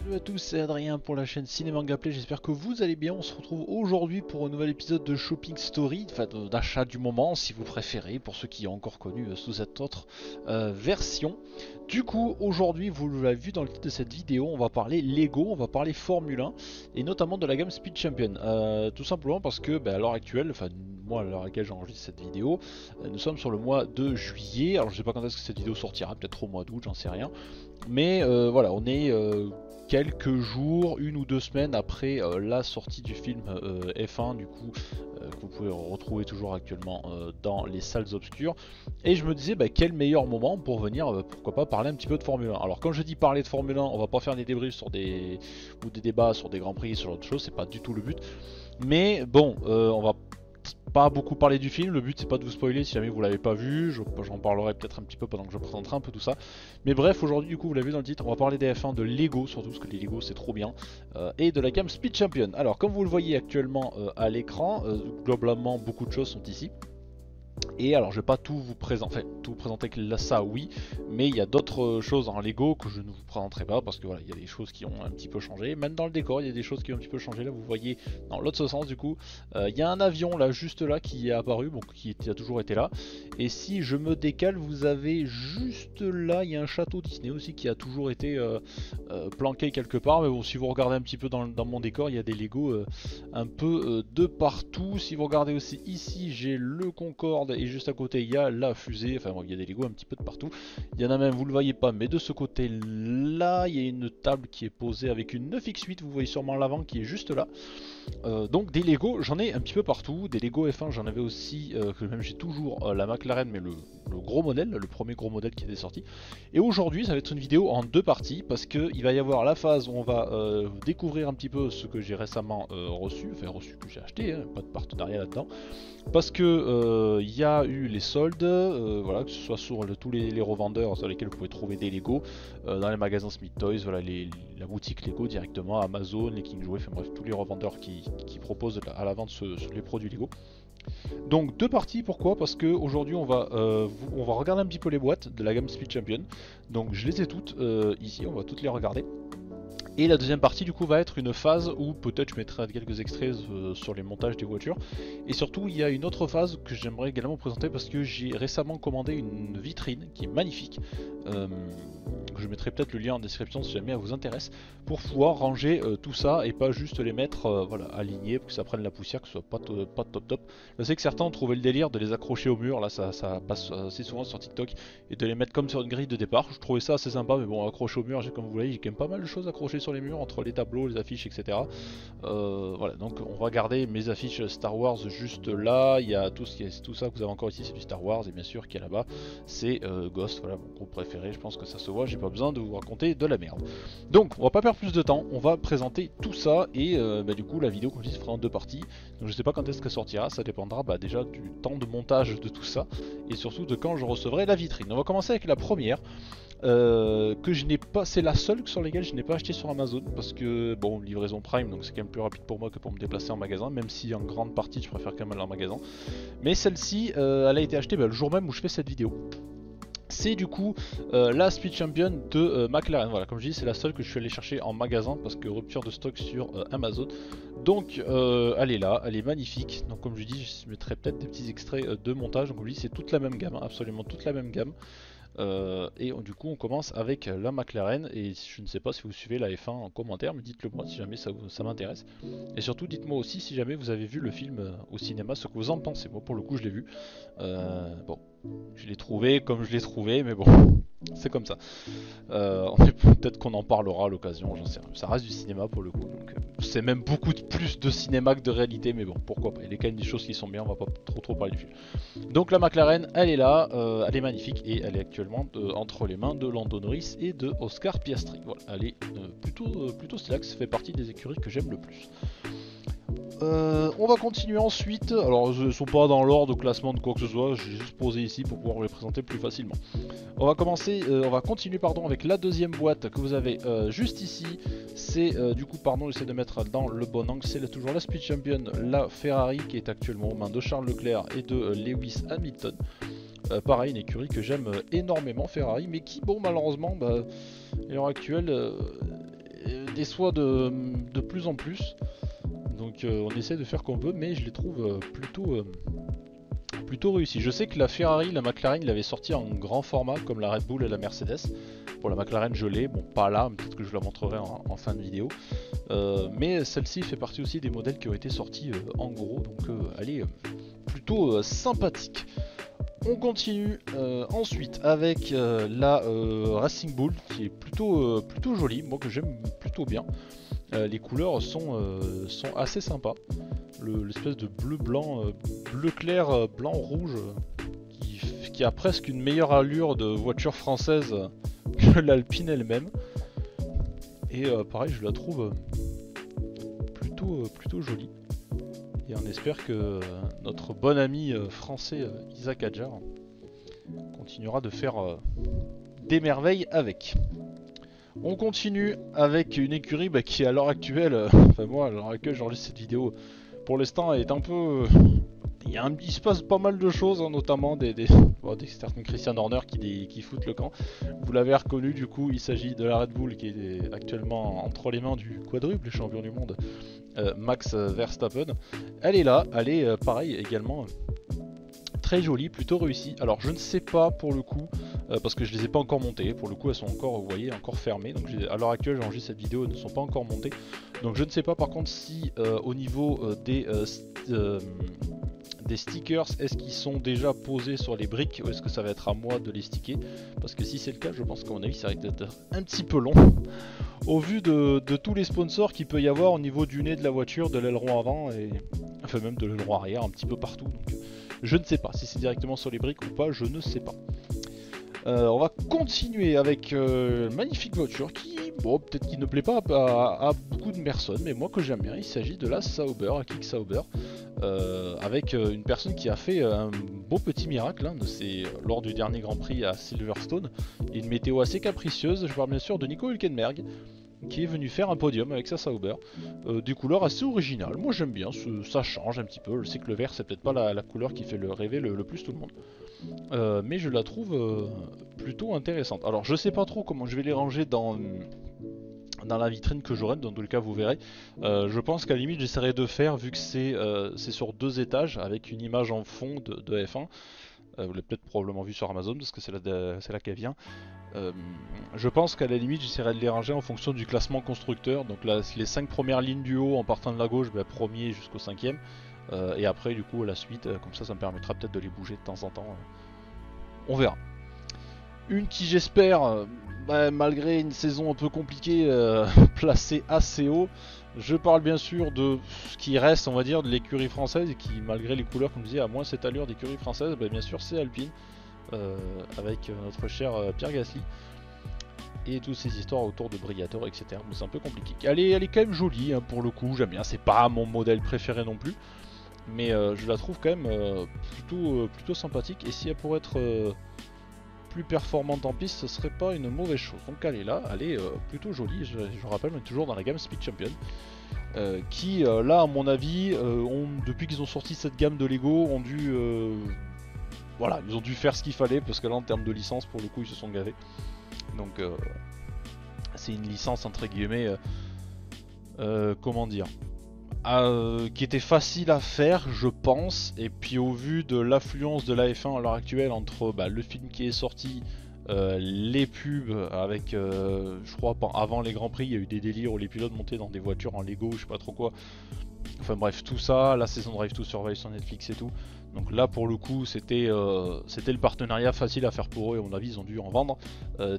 Salut à tous, c'est Adrien pour la chaîne Cinémanga Play, j'espère que vous allez bien. On se retrouve aujourd'hui pour un nouvel épisode de Shopping Story, enfin d'achat du moment si vous préférez, pour ceux qui ont encore connu sous cette autre version. Du coup, aujourd'hui, vous l'avez vu dans le titre de cette vidéo, on va parler Lego, on va parler Formule 1 et notamment de la gamme Speed Champion. Tout simplement parce que à l'heure actuelle, enfin moi à l'heure à laquelle j'enregistre cette vidéo, nous sommes sur le mois de juillet. Alors je sais pas quand est-ce que cette vidéo sortira, peut-être au mois d'août, j'en sais rien. Mais voilà, on est quelques jours, 1 ou 2 semaines après la sortie du film F1, du coup, que vous pouvez retrouver toujours actuellement dans les salles obscures. Et je me disais, quel meilleur moment pour venir, pourquoi pas, parler un petit peu de Formule 1. Alors, quand je dis parler de Formule 1, on va pas faire des débriefs sur ou des débats sur des grands prix, sur autre chose, c'est pas du tout le but. Mais bon, on va pas beaucoup parler du film, le but c'est pas de vous spoiler si jamais vous l'avez pas vu, j'en parlerai peut-être un petit peu pendant que je présenterai un peu tout ça. Mais bref, aujourd'hui du coup vous l'avez vu dans le titre, on va parler des F1, de Lego surtout, parce que les Lego c'est trop bien, et de la gamme Speed Champion. Alors comme vous le voyez actuellement à l'écran, globalement beaucoup de choses sont ici. Et alors je vais pas tout vous présenter, enfin tout vous présenter que là ça oui, mais il y a d'autres choses en Lego que je ne vous présenterai pas parce que voilà, il y a des choses qui ont un petit peu changé. Même dans le décor, il y a des choses qui ont un petit peu changé. Là vous voyez dans l'autre sens du coup, il y a un avion là juste là qui est apparu, bon, qui a toujours été là. Et si je me décale, vous avez juste là, il y a un château Disney aussi qui a toujours été planqué quelque part. Mais bon, si vous regardez un petit peu dans mon décor, il y a des Lego un peu de partout. Si vous regardez aussi ici, j'ai le Concorde et juste à côté il y a la fusée, enfin bon, il y a des Lego un petit peu de partout. Il y en a même, vous le voyez pas, mais de ce côté là, il y a une table qui est posée avec une 9X8, vous voyez sûrement l'avant qui est juste là. Donc des Lego, j'en ai un petit peu partout. Des Lego F1, j'en avais aussi, que même j'ai toujours la McLaren, mais le gros modèle, le premier gros modèle qui était sorti. Et aujourd'hui, ça va être une vidéo en 2 parties, parce qu'il va y avoir la phase où on va découvrir un petit peu ce que j'ai récemment reçu, enfin reçu que j'ai acheté, hein, pas de partenariat là-dedans. Parce que il y a eu les soldes, voilà, que ce soit sur tous les revendeurs sur lesquels vous pouvez trouver des Lego, dans les magasins Smith Toys, voilà, la boutique Lego directement, Amazon, les King Jouets, enfin bref, tous les revendeurs qui proposent à la vente les produits Lego. Donc 2 parties, pourquoi? Parce qu'aujourd'hui on va regarder un petit peu les boîtes de la gamme Speed Champion. Donc je les ai toutes ici, on va toutes les regarder. Et la deuxième partie du coup va être une phase où peut-être je mettrai quelques extraits sur les montages des voitures. Et surtout il y a une autre phase que j'aimerais également présenter parce que j'ai récemment commandé une vitrine qui est magnifique. Je mettrai peut-être le lien en description si jamais elle vous intéresse, pour pouvoir ranger tout ça et pas juste les mettre voilà, alignés pour que ça prenne la poussière, que ce soit pas top top. Je sais que certains ont trouvé le délire de les accrocher au mur, là ça passe assez souvent sur TikTok, et de les mettre comme sur une grille de départ. Je trouvais ça assez sympa, mais bon, accrocher au mur, comme vous voyez, j'ai quand même pas mal de choses accrochées sur les murs, entre les tableaux, les affiches, etc. Voilà, donc on va garder mes affiches Star Wars juste là. Il y a tout ça que vous avez encore ici, c'est du Star Wars, et bien sûr qui est là-bas, c'est Ghost, voilà, mon groupe préféré, je pense que ça se voit, j'ai pas besoin de vous raconter de la merde. Donc on va pas perdre plus de temps, on va présenter tout ça, et du coup la vidéo comme je dis se fera en 2 parties. Donc je sais pas quand est-ce qu'elle sortira, ça dépendra déjà du temps de montage de tout ça, et surtout de quand je recevrai la vitrine. On va commencer avec la première. Que je n'ai pas, c'est la seule sur laquelle je n'ai pas acheté sur Amazon parce que bon, livraison Prime, donc c'est quand même plus rapide pour moi que pour me déplacer en magasin, même si en grande partie je préfère quand même aller en magasin. Mais celle-ci, elle a été achetée le jour même où je fais cette vidéo. C'est du coup la Speed Champion de McLaren. Voilà, comme je dis, c'est la seule que je suis allé chercher en magasin parce que rupture de stock sur Amazon. Donc elle est là, elle est magnifique. Donc comme je dis, je mettrai peut-être des petits extraits de montage. Donc comme je dis, c'est toute la même gamme, absolument toute la même gamme. Et du coup on commence avec la McLaren, et je ne sais pas si vous suivez la F1 en commentaire, mais dites-le moi si jamais ça m'intéresse. Et surtout dites-moi aussi si jamais vous avez vu le film au cinéma, ce que vous en pensez. Moi pour le coup je l'ai vu. Bon, je l'ai trouvé comme je l'ai trouvé, mais bon, c'est comme ça. Peut-être qu'on en parlera à l'occasion, j'en sais rien. Ça reste du cinéma pour le coup, donc c'est même beaucoup plus de cinéma que de réalité, mais bon, pourquoi pas. Il y a quand même des choses qui sont bien, on va pas trop parler du film. Donc la McLaren, elle est là, elle est magnifique, et elle est actuellement entre les mains de Lando Norris et de Oscar Piastri. Voilà, elle est plutôt stylée, ça fait partie des écuries que j'aime le plus. On va continuer ensuite. Alors, ils ne sont pas dans l'ordre de classement de quoi que ce soit, j'ai juste posé ici pour pouvoir les présenter plus facilement. On va continuer avec la deuxième boîte que vous avez juste ici. C'est du coup, pardon, j'essaie de mettre dans le bon angle. C'est toujours la Speed Champion, la Ferrari, qui est actuellement aux mains de Charles Leclerc et de Lewis Hamilton. Pareil, une écurie que j'aime énormément, Ferrari, mais qui, bon, malheureusement, à l'heure actuelle, déçoit de plus en plus. Donc on essaie de faire comme on peut, mais je les trouve plutôt réussis. Je sais que la Ferrari, la McLaren l'avait sorti en grand format comme la Red Bull et la Mercedes. Pour la McLaren je l'ai, bon pas là, peut-être que je la montrerai en fin de vidéo. Mais celle-ci fait partie aussi des modèles qui ont été sortis en gros, donc elle est plutôt sympathique. On continue ensuite avec la Racing Bull qui est plutôt jolie, moi que j'aime plutôt bien. Les couleurs sont assez sympas. L'espèce de bleu-blanc, bleu clair, blanc-rouge, qui a presque une meilleure allure de voiture française que l'Alpine elle-même. Et pareil, je la trouve plutôt jolie. Et on espère que notre bon ami français Isaac Adjar continuera de faire des merveilles avec. On continue avec une écurie qui à l'heure actuelle, enfin moi à l'heure actuelle j'enregistre cette vidéo, pour l'instant elle est un peu... il se passe pas mal de choses, hein, notamment des certains Christian Horner qui foutent le camp. Vous l'avez reconnu, du coup il s'agit de la Red Bull qui est actuellement entre les mains du quadruple champion du monde, Max Verstappen. Elle est là, elle est pareil également très jolie, plutôt réussie. Alors je ne sais pas pour le coup, parce que je les ai pas encore montées, pour le coup elles sont encore, vous voyez, encore fermées, donc à l'heure actuelle j'enregistre cette vidéo, elles ne sont pas encore montées, donc je ne sais pas par contre si au niveau des stickers, est-ce qu'ils sont déjà posés sur les briques ou est-ce que ça va être à moi de les sticker, parce que si c'est le cas je pense qu'à mon avis ça va être un petit peu long au vu de tous les sponsors qu'il peut y avoir au niveau du nez de la voiture, de l'aileron avant et enfin même de l'aileron arrière, un petit peu partout, donc je ne sais pas si c'est directement sur les briques ou pas, je ne sais pas. On va continuer avec une magnifique voiture qui, bon, peut-être qu'il ne plaît pas à beaucoup de personnes, mais moi que j'aime bien. Il s'agit de la Sauber, la Kick Sauber, avec une personne qui a fait un beau petit miracle, hein, lors du dernier Grand Prix à Silverstone. Une météo assez capricieuse, je parle bien sûr de Nico Hülkenberg, qui est venu faire un podium avec sa Sauber, des couleurs assez originales. Moi j'aime bien, ça change un petit peu. Je sais que le vert c'est peut-être pas la couleur qui fait rêver le plus tout le monde, mais je la trouve plutôt intéressante. Alors je sais pas trop comment je vais les ranger dans la vitrine que j'aurai, dans tous les cas vous verrez. Je pense qu'à la limite j'essaierai de faire, vu que c'est sur 2 étages avec une image en fond de F1. Vous l'avez peut-être probablement vu sur Amazon parce que c'est là qu'elle vient. Je pense qu'à la limite j'essaierai de les ranger en fonction du classement constructeur. Donc là, les 5 premières lignes du haut en partant de la gauche, premier jusqu'au 5ème. Et après du coup la suite, comme ça me permettra peut-être de les bouger de temps en temps. On verra. Une qui j'espère, malgré une saison un peu compliquée, placée assez haut. Je parle bien sûr de ce qui reste, on va dire, de l'écurie française et qui, malgré les couleurs, comme je disais, a moins cette allure d'écurie française. Bien sûr, c'est Alpine, avec notre cher Pierre Gasly et toutes ces histoires autour de Briatore, etc. Bon, c'est un peu compliqué. Elle est quand même jolie, hein, pour le coup, j'aime bien. C'est pas mon modèle préféré non plus, mais je la trouve quand même plutôt sympathique. Et si elle pourrait être plus performante en piste, ce serait pas une mauvaise chose. Donc elle est là, elle est plutôt jolie. Je rappelle, on est toujours dans la gamme Speed Champion, qui là à mon avis, depuis qu'ils ont sorti cette gamme de Lego, ont dû voilà, ils ont dû faire ce qu'il fallait, parce que là en termes de licence, pour le coup, ils se sont gavés. Donc c'est une licence entre guillemets, comment dire, qui était facile à faire, je pense. Et puis au vu de l'affluence de la F1 à l'heure actuelle, entre le film qui est sorti, les pubs avec, je crois avant les Grands Prix, il y a eu des délires où les pilotes montaient dans des voitures en Lego, je sais pas trop quoi. Enfin bref, tout ça, la saison Drive to Survive sur Netflix et tout. Donc là pour le coup c'était le partenariat facile à faire pour eux, et à mon avis ils ont dû en vendre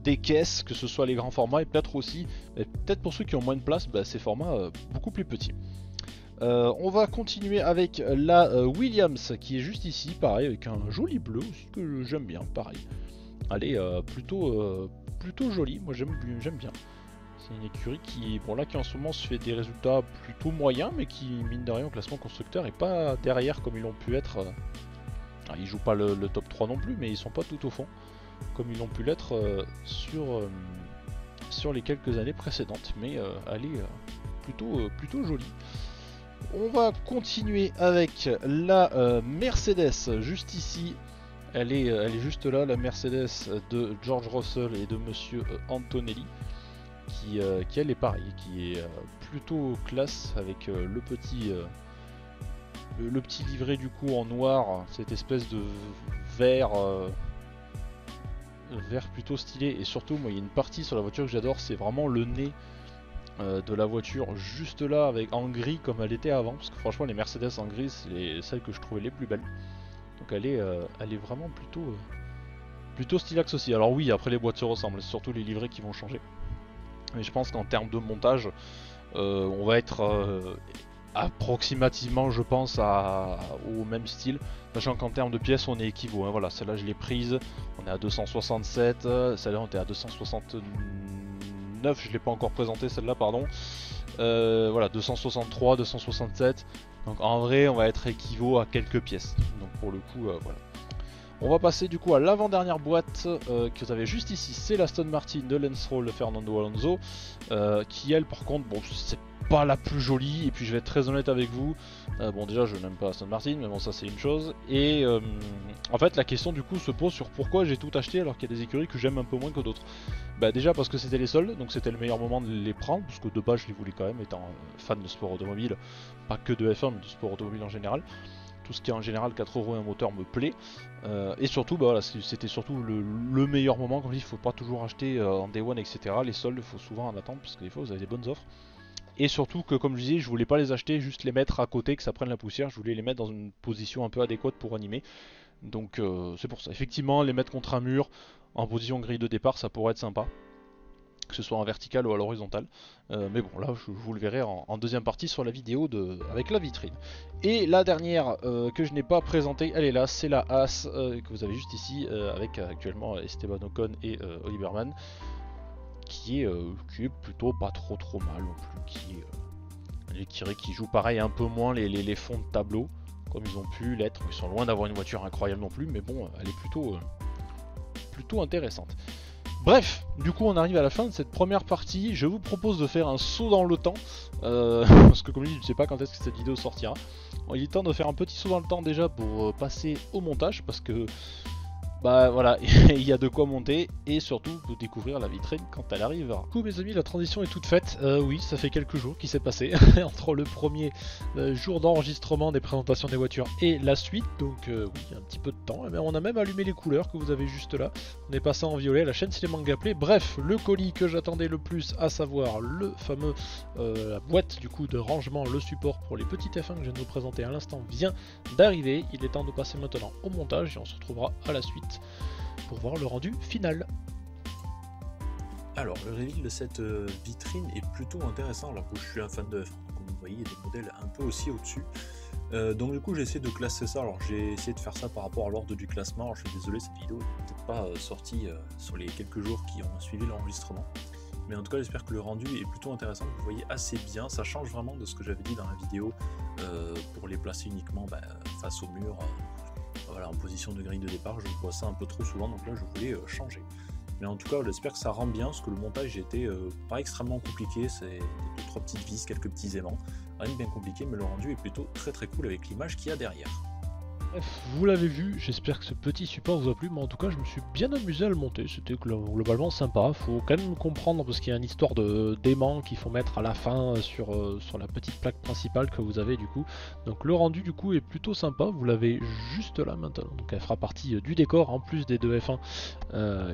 des caisses, que ce soit les grands formats et peut-être aussi, peut-être pour ceux qui ont moins de place, ces formats beaucoup plus petits. On va continuer avec la Williams qui est juste ici, pareil, avec un joli bleu aussi que j'aime bien, pareil. Elle est plutôt jolie, moi j'aime bien. C'est une écurie qui, bon là, qui en ce moment se fait des résultats plutôt moyens, mais qui, mine de rien, au classement constructeur, est pas derrière comme ils l'ont pu être. Alors, ils jouent pas le top 3 non plus, mais ils sont pas tout au fond, comme ils l'ont pu l'être sur les quelques années précédentes. Mais elle est plutôt jolie. On va continuer avec la Mercedes, juste ici. Elle est juste là, la Mercedes de George Russell et de Monsieur Antonelli. qui elle est pareil, qui est plutôt classe avec le petit livret du coup en noir, cette espèce de vert vert plutôt stylé. Et surtout moi il y a une partie sur la voiture que j'adore, c'est vraiment le nez de la voiture juste là avec en gris comme elle était avant, parce que franchement les Mercedes en gris c'est celles que je trouvais les plus belles. Donc elle est vraiment plutôt stylax aussi. Alors oui, après les boîtes se ressemblent, c'est surtout les livrets qui vont changer. Mais je pense qu'en termes de montage, on va être approximativement, je pense, au même style. Sachant qu'en termes de pièces, on est équivaut. Hein. Voilà, celle-là je l'ai prise, on est à 267, celle-là on était à 269, je l'ai pas encore présenté celle-là, pardon. Voilà, 263, 267. Donc en vrai, on va être équivaut à quelques pièces. Donc pour le coup, voilà. On va passer du coup à l'avant-dernière boîte que vous avez juste ici, c'est la Aston Martin de Lance Stroll de Fernando Alonso, qui elle par contre, bon c'est pas la plus jolie, et puis je vais être très honnête avec vous, bon déjà je n'aime pas Aston Martin, mais bon ça c'est une chose, et en fait la question du coup se pose sur pourquoi j'ai tout acheté alors qu'il y a des écuries que j'aime un peu moins que d'autres. Bah déjà parce que c'était les soldes, donc c'était le meilleur moment de les prendre, parce que de base je les voulais quand même, étant fan de sport automobile, pas que de F1 mais du sport automobile en général. Tout ce qui est en général 4 € un moteur me plaît, et surtout bah, voilà, c'était surtout le meilleur moment. Comme je dis, il ne faut pas toujours acheter en day one etc. Les soldes il faut souvent en attendre parce que des fois vous avez des bonnes offres, et surtout que comme je disais je voulais pas les acheter juste les mettre à côté que ça prenne la poussière, je voulais les mettre dans une position un peu adéquate pour animer. Donc c'est pour ça, effectivement les mettre contre un mur en position grille de départ ça pourrait être sympa, que ce soit en vertical ou à l'horizontale, mais bon là je vous le verrai en deuxième partie sur la vidéo avec la vitrine. Et la dernière que je n'ai pas présentée, elle est là, c'est la Haas que vous avez juste ici avec actuellement Esteban Ocon et Oliver Mann, qui est plutôt pas trop mal non plus, qui est l'écurie qui joue pareil un peu moins les fonds de tableau comme ils ont pu l'être. Ils sont loin d'avoir une voiture incroyable non plus, mais bon elle est plutôt intéressante. Bref, du coup on arrive à la fin de cette première partie. Je vous propose de faire un saut dans le temps, parce que comme je dis, je ne sais pas quand est-ce que cette vidéo sortira. Il est temps de faire un petit saut dans le temps déjà pour passer au montage, parce que bah voilà, il y a de quoi monter, et surtout de découvrir la vitrine quand elle arrivera. Du coup mes amis, la transition est toute faite. Oui, ça fait quelques jours qu'il s'est passé entre le premier jour d'enregistrement des présentations des voitures et la suite, donc oui, un petit peu de temps. Et bien, on a même allumé les couleurs que vous avez juste là. On est passé en violet, la chaîne Cinemanga Play. Bref, le colis que j'attendais le plus, à savoir le fameux la boîte du coup de rangement, le support pour les petits F1 que je viens de vous présenter à l'instant vient d'arriver. Il est temps de passer maintenant au montage et on se retrouvera à la suite pour voir le rendu final. Alors, le reveal de cette vitrine est plutôt intéressant, alors que je suis un fan de F1. Comme vous voyez, il y a des modèles un peu aussi au-dessus. Donc du coup, j'ai essayé de classer ça. Alors, j'ai essayé de faire ça par rapport à l'ordre du classement. Alors, je suis désolé, cette vidéo n'est peut-être pas sortie sur les quelques jours qui ont suivi l'enregistrement. Mais en tout cas, j'espère que le rendu est plutôt intéressant. Vous voyez assez bien. Ça change vraiment de ce que j'avais dit dans la vidéo pour les placer uniquement face au mur. Voilà, en position de grille de départ, je vois ça un peu trop souvent, donc là je voulais changer. Mais en tout cas, j'espère que ça rend bien, parce que le montage était pas extrêmement compliqué, c'est 2-3 petites vis, quelques petits aimants, rien de bien compliqué, mais le rendu est plutôt très cool avec l'image qu'il y a derrière. Bref, vous l'avez vu, j'espère que ce petit support vous a plu, mais en tout cas je me suis bien amusé à le monter, c'était globalement sympa. Faut quand même comprendre parce qu'il y a une histoire d'aimant qu'il faut mettre à la fin sur la petite plaque principale que vous avez du coup. Donc le rendu du coup est plutôt sympa, vous l'avez juste là maintenant, donc elle fera partie du décor en plus des deux F1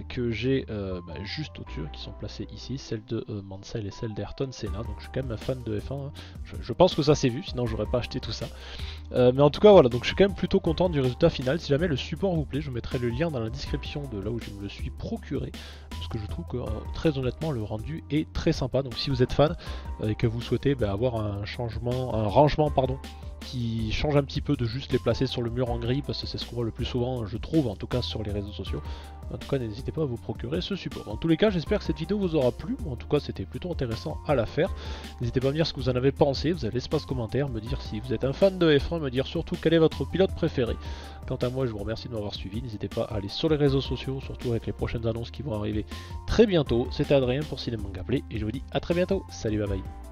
que j'ai juste au-dessus, qui sont placées ici, celle de Mansell et celle d'Ayrton Senna. Donc je suis quand même un fan de F1, hein. Je pense que ça s'est vu, sinon j'aurais pas acheté tout ça. Mais en tout cas voilà, donc je suis quand même plutôt content du résultat final. Si jamais le support vous plaît, je mettrai le lien dans la description de là où je me le suis procuré, parce que je trouve que très honnêtement le rendu est très sympa. Donc si vous êtes fan et que vous souhaitez avoir un rangement qui change un petit peu de juste les placer sur le mur en gris, parce que c'est ce qu'on voit le plus souvent, je trouve, en tout cas sur les réseaux sociaux. En tout cas, n'hésitez pas à vous procurer ce support. Dans tous les cas, j'espère que cette vidéo vous aura plu. En tout cas, c'était plutôt intéressant à la faire. N'hésitez pas à me dire ce que vous en avez pensé. Vous avez l'espace commentaire, me dire si vous êtes un fan de F1, me dire surtout quel est votre pilote préféré. Quant à moi, je vous remercie de m'avoir suivi. N'hésitez pas à aller sur les réseaux sociaux, surtout avec les prochaines annonces qui vont arriver très bientôt. C'était Adrien pour Cinemanga Play et je vous dis à très bientôt. Salut, bye bye.